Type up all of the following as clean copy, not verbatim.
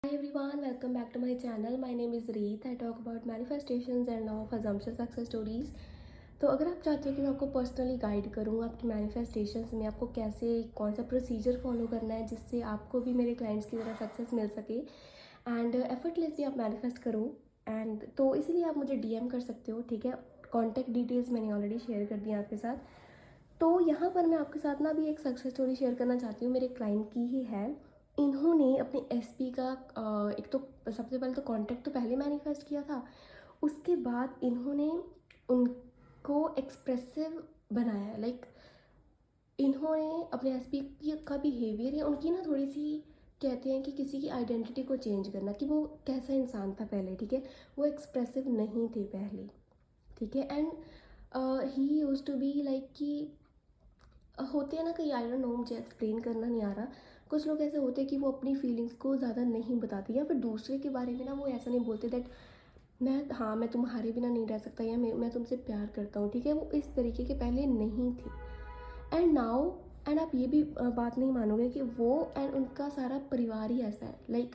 Hi everyone, welcome back to my channel. My name is Reet. I talk about manifestations and law of assumption success stories. तो अगर आप चाहते हो कि मैं आपको पर्सनली गाइड करूँ आपकी मैनिफेस्टेशंस में, आपको कैसे कौन सा प्रोसीजर फॉलो करना है जिससे आपको भी मेरे क्लाइंट्स की तरह सक्सेस मिल सके एंड एफर्टलेसली आप मैनिफेस्ट करो, एंड तो इसीलिए आप मुझे डीएम कर सकते हो, ठीक है। कॉन्टैक्ट डिटेल्स मैंने ऑलरेडी शेयर कर दी आपके साथ। तो यहाँ पर मैं आपके साथ ना अभी एक सक्सेस स्टोरी शेयर करना चाहती हूँ, मेरे क्लाइंट की ही है। इन्होंने अपने एसपी का एक तो सबसे पहले तो कॉन्ट्रैक्ट तो पहले मैनिफेस्ट किया था। उसके बाद इन्होंने उनको एक्सप्रेसिव बनाया, लाइक इन्होंने अपने एसपी का बिहेवियर या उनकी ना थोड़ी सी, कहते हैं कि किसी की आइडेंटिटी को चेंज करना, कि वो कैसा इंसान था पहले, ठीक है। वो एक्सप्रेसिव नहीं थे पहले, ठीक है। And he used to be like कि होते हैं ना कई, आई डोंट नो, मुझे एक्सप्लेन करना नहीं आ रहा। कुछ लोग ऐसे होते हैं कि वो अपनी फीलिंग्स को ज़्यादा नहीं बताते, या फिर दूसरे के बारे में ना वो ऐसा नहीं बोलते दैट मैं तुम्हारे बिना नहीं रह सकता, या मैं तुमसे प्यार करता हूँ, ठीक है। वो इस तरीके के पहले नहीं थे। एंड नाउ, एंड आप ये भी बात नहीं मानोगे कि वो एंड उनका सारा परिवार ही ऐसा है, लाइक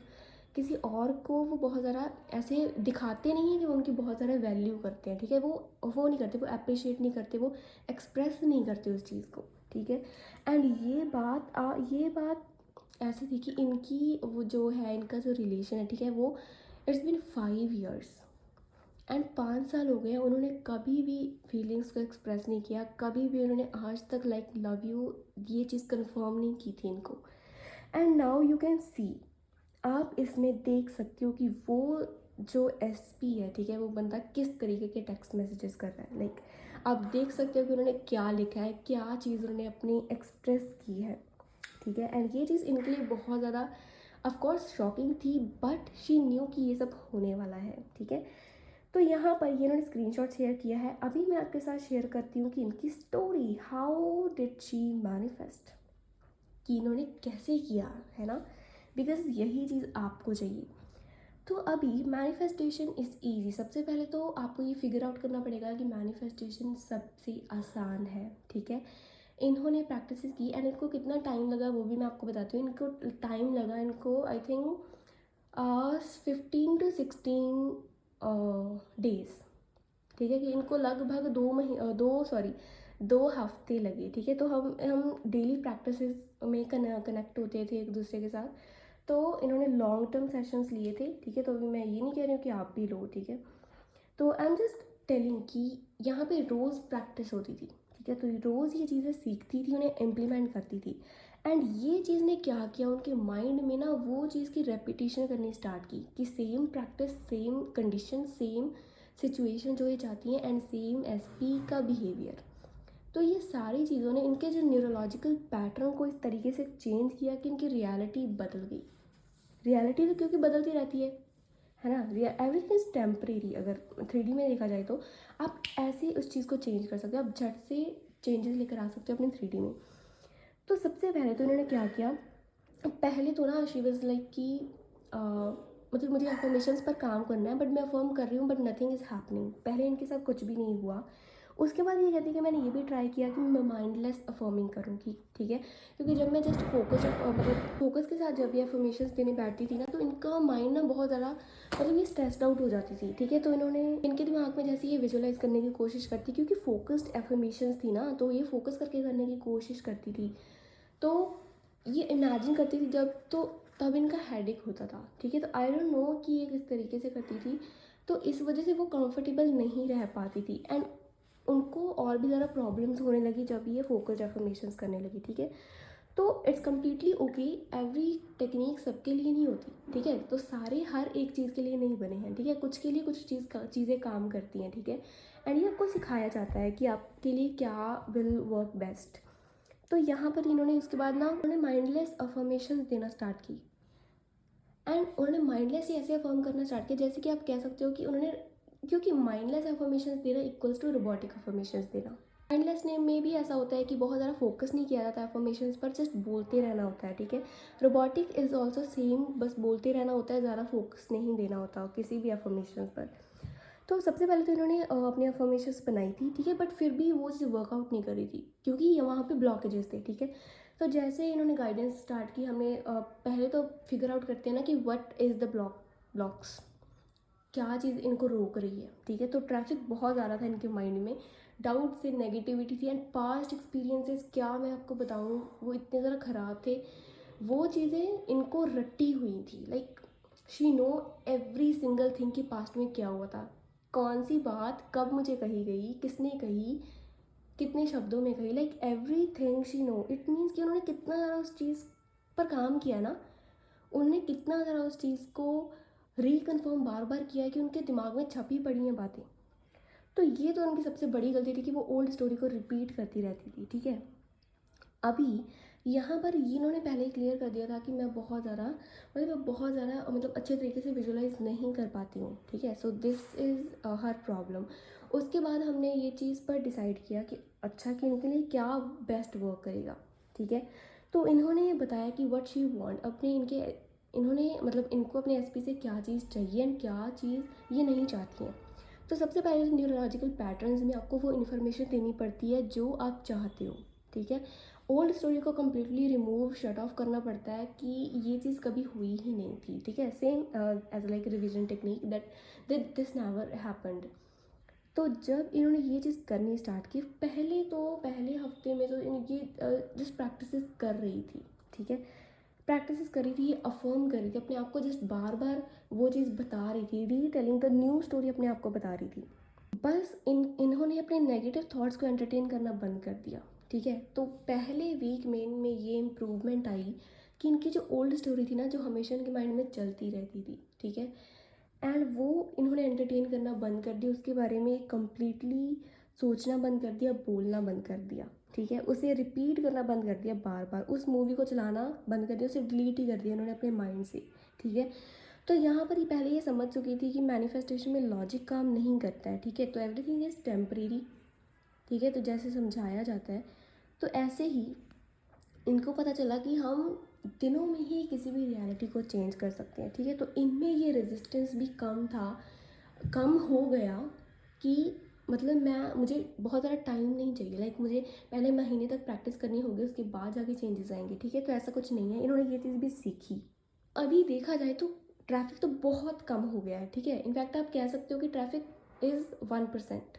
किसी और को वो बहुत ज़्यादा ऐसे दिखाते नहीं हैं कि वो उनकी बहुत ज़्यादा वैल्यू करते हैं, ठीक है। वो नहीं करते, वो अप्रिशिएट नहीं करते, वो एक्सप्रेस नहीं करते उस चीज़ को, ठीक है। एंड ये बात ऐसी थी कि इनकी वो जो है, इनका जो रिलेशन है, ठीक है, वो इट्स बिन 5 years एंड 5 साल हो गए, उन्होंने कभी भी फीलिंग्स को एक्सप्रेस नहीं किया, कभी भी उन्होंने आज तक लाइक लव यू ये चीज़ कंफर्म नहीं की थी इनको। And now you can see, आप इसमें देख सकते हो कि वो जो एसपी है, ठीक है, वो बंदा किस तरीके के टेक्स्ट मैसेजेस कर रहा है। लाइक आप देख सकते हो कि उन्होंने क्या लिखा है, क्या चीज़ उन्होंने अपनी एक्सप्रेस की है, ठीक है। एंड ये चीज़ इनके लिए बहुत ज़्यादा ऑफकोर्स शॉकिंग थी, बट शी न्यू कि ये सब होने वाला है, ठीक है। तो यहाँ पर ये इन्होंने स्क्रीनशॉट शेयर किया है। अभी मैं आपके साथ शेयर करती हूँ कि इनकी story, how did she manifest, कि इन्होंने कैसे किया, है ना। बिकॉज यही चीज़ आपको चाहिए। तो अभी मैनिफेस्टेशन इज़ ईजी। सबसे पहले तो आपको ये फिगर आउट करना पड़ेगा कि मैनिफेस्टेशन सबसे आसान है, ठीक है। इन्होंने प्रैक्टिस की एंड इनको कितना टाइम लगा वो भी मैं आपको बताती हूँ। इनको टाइम लगा, इनको आई थिंक 15 to 16 डेज़, ठीक है। कि इनको लगभग 2 हफ्ते लगे, ठीक है। तो हम डेली प्रैक्टिस में कनेक्ट होते थे एक दूसरे के साथ, तो इन्होंने लॉन्ग टर्म सेशंस लिए थे, ठीक है। तो अभी मैं ये नहीं कह रही हूँ कि आप भी लो, ठीक है। तो आई एम जस्ट टेलिंग कि यहाँ पे रोज़ प्रैक्टिस होती थी, ठीक है। तो रोज़ ये चीज़ें सीखती थी, उन्हें इम्प्लीमेंट करती थी। एंड ये चीज़ ने क्या किया, उनके माइंड में ना वो चीज़ की रेपिटेशन करनी स्टार्ट की, कि same practice, same condition, same situation जो ये चाहती हैं, एंड सेम एसपी का बिहेवियर। तो ये सारी चीज़ों ने इनके जो न्यूरोलॉजिकल पैटर्न को इस तरीके से चेंज किया कि इनकी रियलिटी बदल गई। रियलिटी तो क्योंकि बदलती रहती है ना। Everything is temporary. अगर 3D में देखा जाए तो आप ऐसे उस चीज़ को चेंज कर सकते हो, आप झट से चेंजेस लेकर आ सकते हो अपने 3D में। तो सबसे पहले तो इन्होंने क्या किया, पहले तो ना शी वॉज लाइक कि मतलब मुझे अफर्मेशंस पर काम करना है, बट मैं अफर्म कर रही हूँ बट नथिंग इज़ हैपनिंग। पहले इनके साथ कुछ भी नहीं हुआ। उसके बाद ये कहती है कि मैंने ये भी ट्राई किया कि मैं माइंडलेस अफर्मिंग करूँगी, ठीक है। क्योंकि जब मैं जस्ट फोकस मतलब फोकस के साथ जब ये अफर्मेशंस देने बैठती थी ना, तो इनका माइंड ना बहुत ज़्यादा, मतलब ये स्ट्रेस्ड आउट हो जाती थी, ठीक है। तो इन्होंने इनके दिमाग में जैसे ये विजुअलाइज करने की कोशिश करती, क्योंकि फोकस्ड अफर्मेशंस थी ना, तो ये फोकस करके करने की कोशिश करती थी। तो ये इमेजिन करती थी जब, तो तब इनका हेडेक होता था, ठीक है। तो आई डोंट नो कि ये किस तरीके से करती थी, तो इस वजह से वो कंफर्टेबल नहीं रह पाती थी। एंड उनको और भी ज़्यादा प्रॉब्लम्स होने लगी जब ये फोकस्ड एफर्मेशंस करने लगी, ठीक है। तो it's completely okay, every technique सबके लिए नहीं होती, ठीक है। तो सारे हर एक चीज़ के लिए नहीं बने हैं, ठीक है। कुछ के लिए कुछ चीज़ें काम करती हैं, ठीक है। एंड ये आपको सिखाया जाता है कि आपके लिए क्या विल वर्क बेस्ट। तो यहाँ पर इन्होंने इसके बाद ना उन्होंने माइंडलेस अफर्मेशंस देना स्टार्ट की। एंड उन्होंने माइंडलेस ही ऐसे अफर्म करना स्टार्ट किया, जैसे कि आप कह सकते हो कि उन्होंने, क्योंकि माइंडलेस अफर्मेशंस देना इक्वल्स टू रोबोटिक अफर्मेशंस देना। माइंडलेस नेम में भी ऐसा होता है कि बहुत ज़्यादा फोकस नहीं किया जाता है अफर्मेशंस पर, जस्ट बोलते रहना होता है, ठीक है। रोबोटिक इज़ ऑल्सो सेम, बस बोलते रहना होता है, ज़्यादा फोकस नहीं देना होता किसी भी अफर्मेशंस पर। तो सबसे पहले तो इन्होंने अपनी अफर्मेशंस बनाई थी, ठीक है। बट फिर भी वो चीज़ वर्कआउट नहीं कर रही थी, क्योंकि ये वहाँ पे ब्लॉकेजेस थे, ठीक है। तो जैसे इन्होंने गाइडेंस स्टार्ट की, हमें पहले तो फिगर आउट करते हैं ना कि व्हाट इज़ द ब्लॉक्स, क्या चीज़ इनको रोक रही है, ठीक है। तो ट्रैफिक बहुत ज़्यादा था इनके माइंड में, डाउट से नेगेटिविटी थी, एंड पास्ट एक्सपीरियंसेस क्या मैं आपको बताऊँ, वो इतने ज़्यादा ख़राब थे, वो चीज़ें इनको रटी हुई थी। Like she know every single thing कि पास्ट में क्या हुआ था, कौन सी बात कब मुझे कही गई, किसने कही, कितने शब्दों में कही, like every thing she know. It means कि उन्होंने कितना ज़्यादा उस चीज़ पर काम किया ना, उन्होंने कितना ज़्यादा उस चीज़ को रिकन्फर्म बार बार किया है कि उनके दिमाग में छपी पड़ी हैं बातें। तो ये तो उनकी सबसे बड़ी गलती थी कि वो ओल्ड स्टोरी को रिपीट करती रहती थी, ठीक है। अभी यहाँ पर ये इन्होंने पहले ही क्लियर कर दिया था कि मैं बहुत ज़्यादा मतलब अच्छे तरीके से विजुलाइज नहीं कर पाती हूँ, ठीक है। So this is her problem. उसके बाद हमने ये चीज़ पर डिसाइड किया कि अच्छा कि इनके लिए क्या बेस्ट वर्क करेगा, ठीक है। तो इन्होंने ये बताया कि व्हाट शी वांट, अपने इनके इन्होंने मतलब इनको अपने एसपी से क्या चीज़ चाहिए एंड क्या चीज़ ये नहीं चाहती हैं। तो सबसे पहले न्यूरोलॉजिकल पैटर्न्स में आपको वो इन्फॉर्मेशन देनी पड़ती है जो आप चाहते हो, ठीक है। ओल्ड स्टोरी को कम्प्लीटली रिमूव शट ऑफ करना पड़ता है कि ये चीज़ कभी हुई ही नहीं थी, ठीक है। Same as like revision technique that this never happened. तो जब इन्होंने ये चीज़ करनी स्टार्ट की, पहले हफ्ते में तो ये जस्ट प्रैक्टिस कर रही थी, ठीक है। प्रैक्टिस कर रही थी, ये अफर्म कर रही थी अपने आप को, जस्ट बार बार वो चीज़ बता रही थी, रीटेलिंग द न्यू स्टोरी अपने आप को बता रही थी। बस इन्होंने अपने नेगेटिव थॉट्स को एंटरटेन करना बंद कर दिया, ठीक है। तो पहले वीक में इनमें ये इम्प्रूवमेंट आई कि इनकी जो ओल्ड स्टोरी थी ना, जो हमेशा इनके माइंड में चलती रहती थी, ठीक है, एंड वो इन्होंने एंटरटेन करना बंद कर दिया, उसके बारे में कम्प्लीटली सोचना बंद कर दिया, बोलना बंद कर दिया, ठीक है। उसे रिपीट करना बंद कर दिया, बार बार उस मूवी को चलाना बंद कर दिया, उसे डिलीट ही कर दिया इन्होंने अपने माइंड से, ठीक है। तो यहाँ पर ही पहले ये समझ चुकी थी कि मैनिफेस्टेशन में लॉजिक काम नहीं करता है, ठीक है। तो एवरीथिंग इज़ टेम्परेरी, ठीक है। तो जैसे समझाया जाता है, तो ऐसे ही इनको पता चला कि हम दिनों में ही किसी भी रियलिटी को चेंज कर सकते हैं, ठीक है। तो इनमें ये रेजिस्टेंस भी कम था, कम हो गया कि मतलब मुझे बहुत ज़्यादा टाइम नहीं चाहिए, लाइक मुझे पहले महीने तक प्रैक्टिस करनी होगी, उसके बाद जाके चेंजेस आएंगे, ठीक है। तो ऐसा कुछ नहीं है, इन्होंने ये चीज़ भी सीखी। अभी देखा जाए तो ट्रैफिक तो बहुत कम हो गया है, ठीक है। इनफैक्ट आप कह सकते हो कि ट्रैफिक इज़ 1%।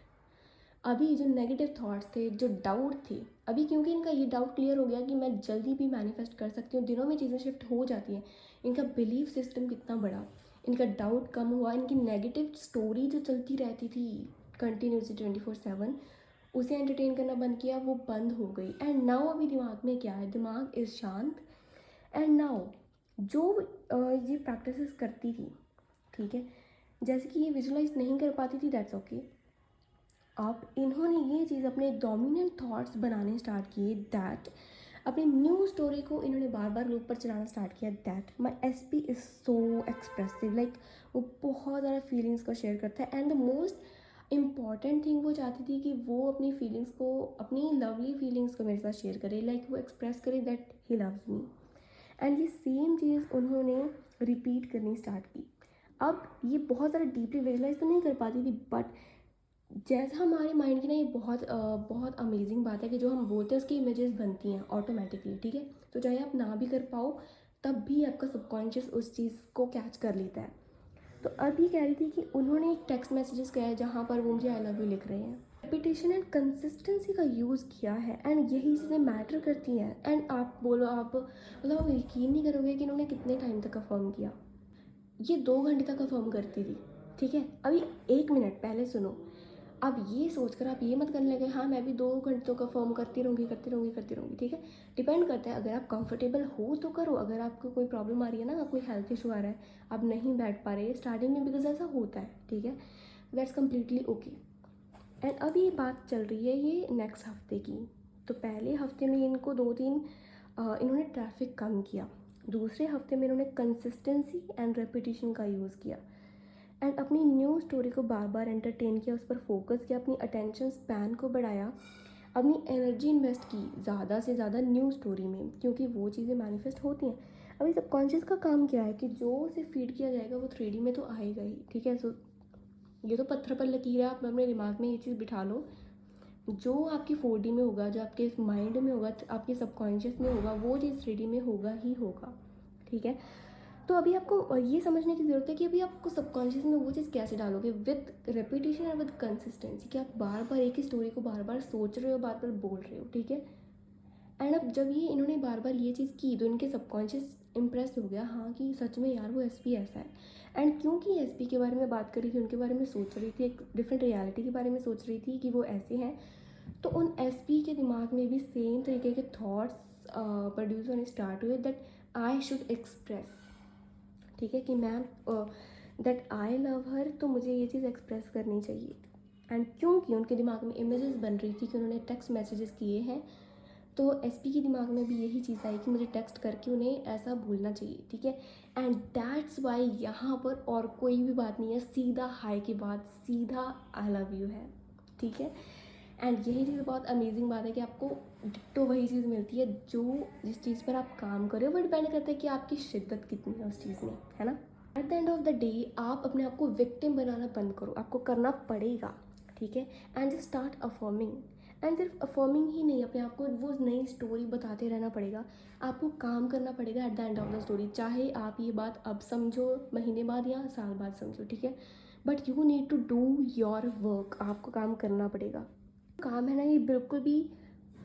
अभी जो नेगेटिव थॉट्स थे, जो डाउट थे, अभी क्योंकि इनका ये डाउट क्लियर हो गया कि मैं जल्दी भी मैनिफेस्ट कर सकती हूँ, दिनों में चीज़ें शिफ्ट हो जाती हैं, इनका बिलीफ सिस्टम कितना बड़ा, इनका डाउट कम हुआ, इनकी नेगेटिव स्टोरी जो चलती रहती थी कंटिन्यूसली 24/7, उसे एंटरटेन करना बंद किया, वो बंद हो गई। एंड नाउ अभी दिमाग में क्या है, दिमाग इज़ शांत। एंड नाउ जो ये प्रैक्टिसेस करती थी, ठीक है, जैसे कि ये विजुलाइज नहीं कर पाती थी, दैट्स ओके। अब इन्होंने ये चीज़ अपने डोमिनेंट थॉट्स बनाने स्टार्ट किए, दैट अपनी न्यू स्टोरी को इन्होंने बार बार लूप पर चलाना स्टार्ट किया, that my SP is so expressive, like वो बहुत ज़्यादा फीलिंग्स को शेयर करता है। And the most important thing वो चाहती थी कि वो अपनी फीलिंग्स को, अपनी लवली फीलिंग्स को मेरे साथ शेयर करे, लाइक वो एक्सप्रेस करे that he loves me. And ये सेम चीज़ उन्होंने रिपीट करनी स्टार्ट की। अब ये बहुत ज़्यादा डीपली विजुलाइज तो नहीं कर पाती थी, बट जैसा हमारे माइंड की ना, ये बहुत अमेजिंग बात है कि जो हम बोलते हैं उसकी इमेजेस बनती हैं ऑटोमेटिकली, ठीक है। तो चाहे आप ना भी कर पाओ, तब भी आपका सबकॉन्शियस उस चीज़ को कैच कर लेता है। तो अब ये कह रही थी कि उन्होंने एक टेक्स्ट मैसेजेस किया है जहाँ पर वो मुझे आई लव यू लिख रहे हैं, रेपिटेशन एंड कंसिस्टेंसी का यूज़ किया है, एंड यही चीज़ें मैटर करती हैं। एंड आप बोलो, आप मतलब आप यकीन नहीं करोगे कि इन्होंने कितने टाइम तक अफर्म किया। ये 2 घंटे तक अफर्म करती थी, ठीक है। अभी 1 मिनट पहले सुनो, अब ये सोचकर आप ये मत करने लगे हाँ मैं भी 2 घंटों का फॉर्म करती रहूँगी, ठीक है। डिपेंड करता है, अगर आप कंफर्टेबल हो तो करो, अगर आपको कोई प्रॉब्लम आ रही है ना, कोई हेल्थ इशू आ रहा है, आप नहीं बैठ पा रहे स्टार्टिंग में, बिकॉज ऐसा होता है, ठीक है, दैट्स कम्प्लीटली ओके। एंड अब ये बात चल रही है ये नेक्स्ट हफ्ते की। तो पहले हफ्ते में इनको 2-3 इन्होंने ट्रैफिक कम किया, दूसरे हफ्ते में इन्होंने कंसिस्टेंसी एंड रेपिटेशन का यूज़ किया, एंड अपनी न्यू स्टोरी को बार बार एंटरटेन किया, उस पर फोकस किया, अपनी अटेंशन स्पैन को बढ़ाया, अपनी एनर्जी इन्वेस्ट की ज़्यादा से ज़्यादा न्यू स्टोरी में, क्योंकि वो चीज़ें मैनिफेस्ट होती हैं। अभी सबकॉन्शियस का काम क्या है कि जो उसे फीड किया जाएगा वो 3D में तो आएगा ही, ठीक है। सो ये तो पत्थर पर लकीर है, आप अपने दिमाग में ये चीज़ बिठा लो, जो आपकी 4D में होगा, जो आपके माइंड में होगा, आपके सबकॉन्शियस में होगा, वो चीज़ 3D में होगा ही होगा, ठीक है। तो अभी आपको ये समझने की ज़रूरत है कि अभी आपको सबकॉन्शियस में वो चीज़ कैसे डालोगे, विद रेपिटेशन और विद कंसिस्टेंसी, कि आप बार बार एक ही स्टोरी को बार बार सोच रहे हो, बार बार बोल रहे हो, ठीक है। एंड अब जब ये इन्होंने बार बार ये चीज़ की तो इनके सबकॉन्शियस इम्प्रेस हो गया, हाँ कि सच में यार वो एसपी ऐसा है। एंड क्योंकि एसपी के बारे में बात करी थी, उनके बारे में सोच रही थी, एक डिफरेंट रियलिटी के बारे में सोच रही थी कि वो ऐसे हैं, तो उन एसपी के दिमाग में भी सेम तरीके के थॉट्स प्रोड्यूस होने स्टार्ट हुए, दैट आई शुड एक्सप्रेस, ठीक है, कि मैम दैट आई लव हर, तो मुझे ये चीज़ एक्सप्रेस करनी चाहिए। एंड क्योंकि उनके दिमाग में इमेजेस बन रही थी कि उन्होंने टेक्स्ट मैसेजेस किए हैं, तो एसपी के दिमाग में भी यही चीज़ आई कि मुझे टेक्स्ट करके उन्हें ऐसा बोलना चाहिए, ठीक है। एंड दैट्स वाई यहाँ पर और कोई भी बात नहीं है, सीधा हाई के बाद सीधा आई लव यू है, ठीक है। एंड यही चीज़ बहुत अमेजिंग बात है कि आपको डिट्टो वही चीज़ मिलती है जो जिस चीज़ पर आप काम कर रहे हो, वो डिपेंड करता है कि आपकी शिद्दत कितनी है उस चीज़ में, है ना। At the end of the day आप अपने आप को विक्टिम बनाना बंद करो, आपको करना पड़ेगा, ठीक है। And just start affirming. And सिर्फ अफर्मिंग ही नहीं, अपने आप को वो नई स्टोरी बताते रहना पड़ेगा, आपको काम करना पड़ेगा at the end of the story, चाहे आप ये बात अब समझो, महीने बाद या साल बाद समझो, ठीक है। But you need to do your work, आपको काम करना पड़ेगा। काम है ना, ये बिल्कुल भी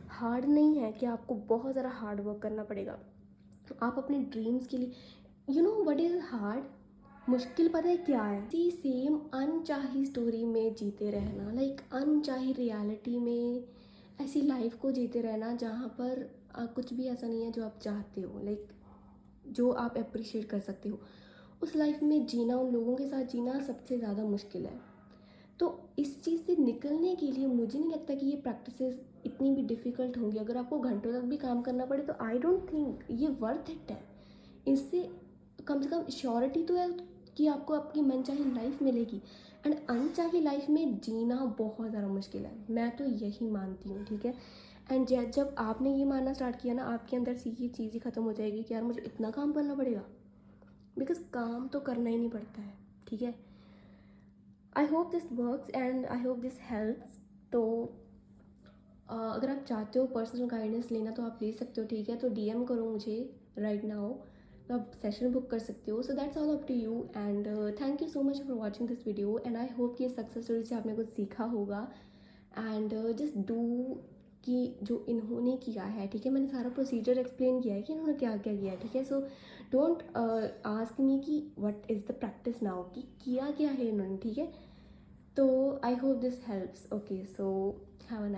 हार्ड नहीं है कि आपको बहुत ज़्यादा हार्ड वर्क करना पड़ेगा। आप अपने ड्रीम्स के लिए, you know what is hard, मुश्किल पता है क्या है, इसी सेम अनचाही स्टोरी में जीते रहना, लाइक अनचाही रियलिटी में ऐसी लाइफ को जीते रहना जहाँ पर कुछ भी ऐसा नहीं है जो आप चाहते हो, लाइक जो आप अप्रिशिएट कर सकते हो, उस लाइफ में जीना, उन लोगों के साथ जीना सबसे ज़्यादा मुश्किल है। तो इस चीज़ से निकलने के लिए मुझे नहीं लगता कि ये प्रैक्टिसेस इतनी भी डिफ़िकल्ट होंगी, अगर आपको घंटों तक भी काम करना पड़े तो आई डोंट थिंक ये वर्थ इट है। इससे कम से कम श्योरिटी तो है कि आपको आपकी मनचाही लाइफ मिलेगी, एंड अनचाही लाइफ में जीना बहुत ज़्यादा मुश्किल है, मैं तो यही मानती हूँ, ठीक है। एंड जब आपने ये मानना स्टार्ट किया ना, आपके अंदर से ये चीज़ ही ख़त्म हो जाएगी कि यार मुझे इतना काम करना पड़ेगा, बिकॉज काम तो करना ही नहीं पड़ता है, ठीक है। I hope this works and I hope this helps. तो अगर आप चाहते हो पर्सनल गाइडेंस लेना तो आप ले सकते हो, ठीक है। तो डीएम करो मुझे राइट नाउ, तो आप सेशन बुक कर सकते हो। So that's all up to you, and thank you so much for watching this video, and I hope कि सक्सेस स्टोरी से आपने कुछ सीखा होगा। एंड जस्ट डू कि जो इन्होंने किया है, ठीक है, मैंने सारा प्रोसीजर एक्सप्लेन किया है कि इन्होंने क्या क्या किया है, ठीक है। सो डोंट आस्क मी कि what is the practice now, कि किया क्या है इन्होंने, ठीक है। तो I hope this helps. Okay, so have a